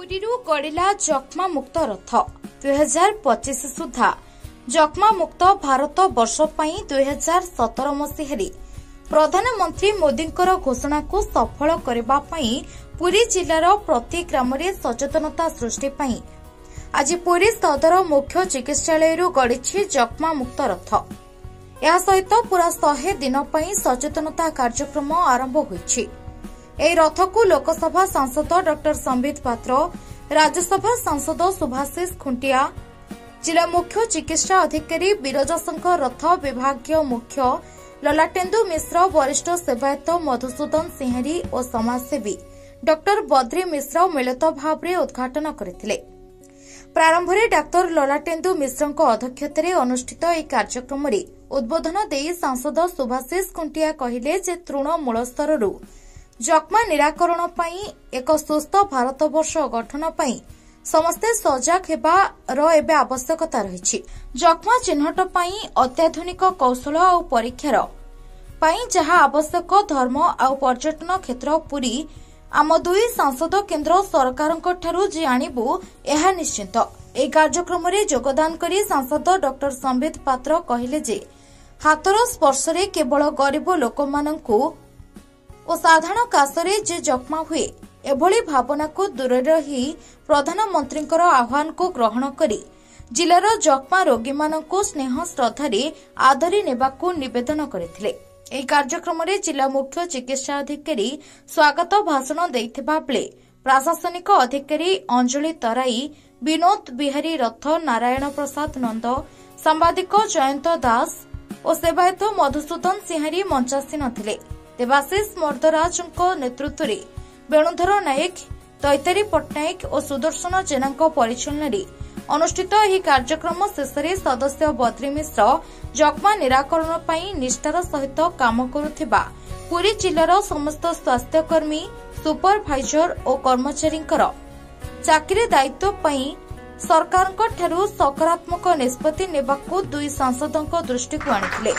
पुरीरू गड़िला जक्मा मुक्त रथ 2025 सुधा जक्मा मुक्त भारत वर्ष 2017 मसीह प्रधानमंत्री मोदींकर घोषणा को सफल करने पुरी जिलार प्रति ग्राम सचेतनता सृष्टि आज पुरी सदर मुख्य चिकित्सालय गड़ी जक्मा मुक्त रथ। या सहित पूरा 100 दिन सचेतनता कार्यक्रम आरंभ होईछि। एही रथ को लोकसभा सांसद डॉक्टर संबित पात्र, राज्यसभा सांसद सुभाषिष खुंटिया, जिला मुख्य चिकित्सा अधिकारी बीरजशंकर रथ, विभागीय मुख्य ललाटेन्दु मिश्र, वरिष्ठ सेवायत मधुसूदन सिंहरी और समाजसेवी डॉक्टर बद्री मिश्र मिलित भाव में उद्घाटन करथिले। प्रारंभ में डाक्तर ललाटेन्दु मिश्र अध्यक्षतार अनुष्ठित यह कार्यक्रम उद्बोधन दे सांसद सुभाषिष खुंटिया कहले जे तृणमूल स्तर जक्मा निराकरण पई एक सुस्थ भारतवर्ष गठन पई समस्ते सजग हेबार एबे आवश्यकता रही। जक्मा चिन्हट पई अत्याधुनिक कौशल और परीक्षार पई जहा आवश्यक धर्म और पर्यटन क्षेत्र पुरी आम दुई सांसद केन्द्र सरकार जे आणिबु एहा निश्चित। ए कार्यक्रम में योगदान करी सांसद डॉक्टर संबित पात्र कहले जे हाथर स्पर्श केवल गरीब लोकमानंकु और साधारण काशरे जे जक्मा हुए एभली भावना को दूर रही प्रधानमंत्री आह्वान को ग्रहण करी जिलार जक्मा रोगी मानकु स्नेह श्रद्धारे आदरी नेबाकु निवेदन करथिले। एही कार्यक्रम में जिला मुख्य चिकित्सा अधिकारी स्वागत भाषण देइथिबा बेले प्रशासनिक अधिकारी अंजलि तराई, विनोद बिहारी रथ, नारायण प्रसाद नंद, सांबादिक जयंत दास और सेवायत मधुसूदन सिंहरी मंचासीन थिले। देवाशीष मर्दराज नेतृत्व में वेणुधर नायक, दैतारी पट्टनायक और सुदर्शन जेना परिचालन अनुष्ठित यह कार्यक्रम शेष में सदस्य बद्री मिश्र जक्मा निराकरण पर निष्ठार सहित काम करुथिबा पुरी जिलार समस्त स्वास्थ्यकर्मी, सुपरभाइजर और कर्मचारी चाकरी दायित्व पई सरकार सकारात्मक निष्पत्ति नेबाकु दुई सांसदों दृष्टि को आनिथिले।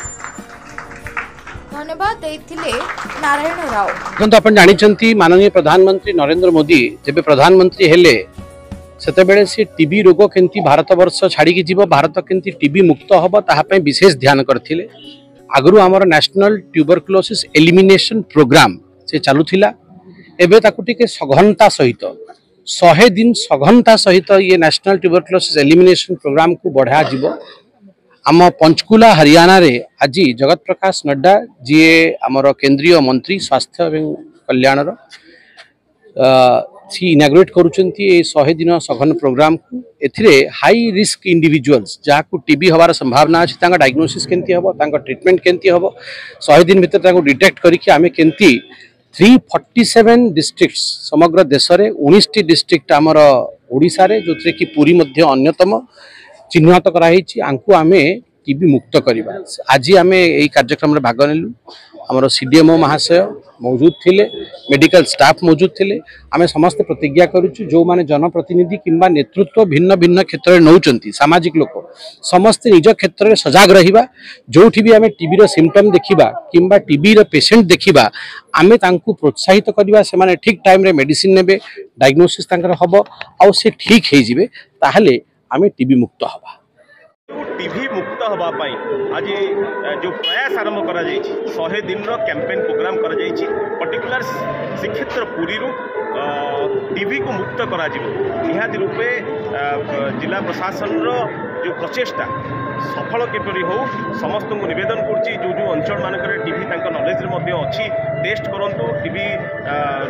धन्यवाद देथिले नारायण राव। देखो अपन जानी माननीय प्रधानमंत्री नरेंद्र मोदी जब प्रधानमंत्री हेले सेतेबेले से टीबी रोग केंती भारत वर्ष छाड़ी जीव, भारत केंती टीबी मुक्त हम ताहापे विशेष ध्यान करथिले। आगरु हमर नेशनल ट्यूबरकुलोसिस एलिमिनेशन प्रोग्राम से चालुथिला, एबे ताकु टिके सघनता सहित 100 दिन सघनता सहित ये नेशनल ट्यूबरकुलोसिस एलिमिनेशन प्रोग्राम को बढ़ा जीव। आम पंचकुला हरियाणा रे आज जगत प्रकाश नड्डा जी आमर केंद्रीय मंत्री स्वास्थ्य एवं कल्याण सी इनाग्रेट करुचंती 100 दिन सघन प्रोग्राम को। एथिरे हाई रिस्क इंडिविजुअल्स जहाँ को टीबी हबार संभावना अच्छी तांका डायग्नोसिस केंती हबो, तांका ट्रीटमेंट केंती हबो, 100 दिन भीतर तांको डिटेक्ट करिकि आमे केंती 347 डिस्ट्रिक्ट्स समग्र देश रे 19 डिस्ट्रिक्ट आमर ओडिसा रे जोथरे कि पुरी मध्य अन्यतम चिन्हित कराई आंकु आमे टीबी मुक्त करवा। आज आमे एई कार्यक्रम रे भाग नेलु। हमर सीडीएमओ महाशय मौजूद थिले, मेडिकल स्टाफ मौजूद थिले। आमे समस्त प्रतिज्ञा करूछु जो माने जनप्रतिनिधि किंबा नेतृत्व भिन्न भिन्न क्षेत्र रे नौचंती सामाजिक लोक समस्त निज क्षेत्र रे सजाग रहिबा। जोठी भी आमे टीबी रो सिम्पटम देखिबा किंबा टीबी रो पेशेंट देखिबा आमे तांकु प्रोत्साहित करबा, से माने ठीक टाइम रे मेडिसिन नेबे, डायग्नोसिस तांकर हबो आ से ठीक हे जिवे, ताहले आमे टीबी मुक्त हबा। टीबी मुक्त हवा पाई आज जो प्रयास आरंभ करा 100 दिन कैंपेन प्रोग्राम करा पर्टिकुलर श्रीक्षेत्र पुरी टीबी को मुक्त करा निहाती रूपे जिला प्रशासन जो प्रचेष्टा सफल किपरि हो समस्त को निवेदन करछि। जो जो अंचल मानक टीबी नॉलेज रे अच्छी टेस्ट करंतु, टीबी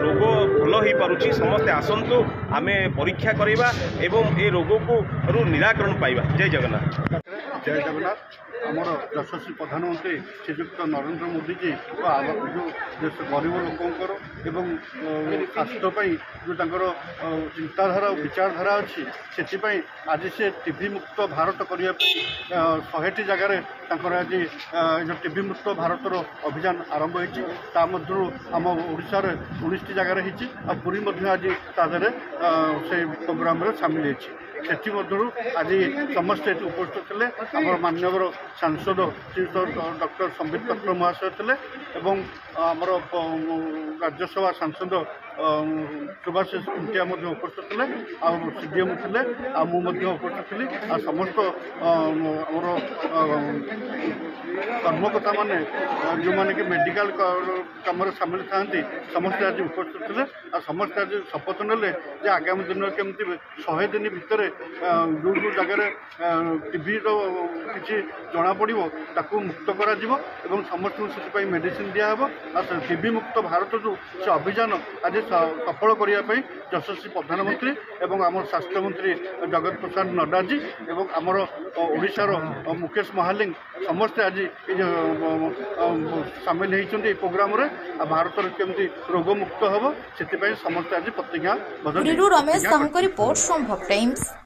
रोग भल हो पारुछि, समस्ते आसंतु आमे परीक्षा करवा एवं ए रोग को निराकरण पाइबा। जय जगन्नाथ। जय जगन्नाथ। आमर यशस्वी प्रधानमंत्री श्रीयुक्त नरेंद्र मोदी जी जो देश गरीब लोकंर एवं स्वास्थ्य जो चिंताधारा विचारधारा अच्छी से आज से टीबी मुक्त भारत करने 100 जगार आज जो टीबी मुक्त भारतर अभियान आरंभ होती आम ओडिशार 19 जगार हो पुरी आज से प्रोग्राम सामिल होती। आज समस्ते उपस्थित थे आम माननीय सांसद डॉक्टर संबित पात्र महाशय थे आमर राज्यसभा सांसद सुभाषिष खुंटिया उपस्थित थे सीडीएम थे उपस्थित थी समस्त आमर कर्मकर्ता मैंने जो मैंने कि मेडिकल कम सामिल था समस्ते आज उपस्थित थे समस्ते आज शपथ ने आगामी दिन केमती 100 दिन भितर जो जो जगार टीबी किसी जना पड़ो ताकू मुक्त करा समस्त से मेडिसिन दिहब टीबी मुक्त भारत जो से अभियान आज सफल करने यशस्वी प्रधानमंत्री एवं आम स्वास्थ्य मंत्री जगत प्रसाद नड्डा जी एवं आमर ओडिशार मुकेश महालिंग समस्ते आज सामिल होती प्रोग्राम भारत केमती रोग मुक्त हम से समस्ते आज प्रतिज्ञा रमेश साहू रिपोर्ट संभव टाइम्स।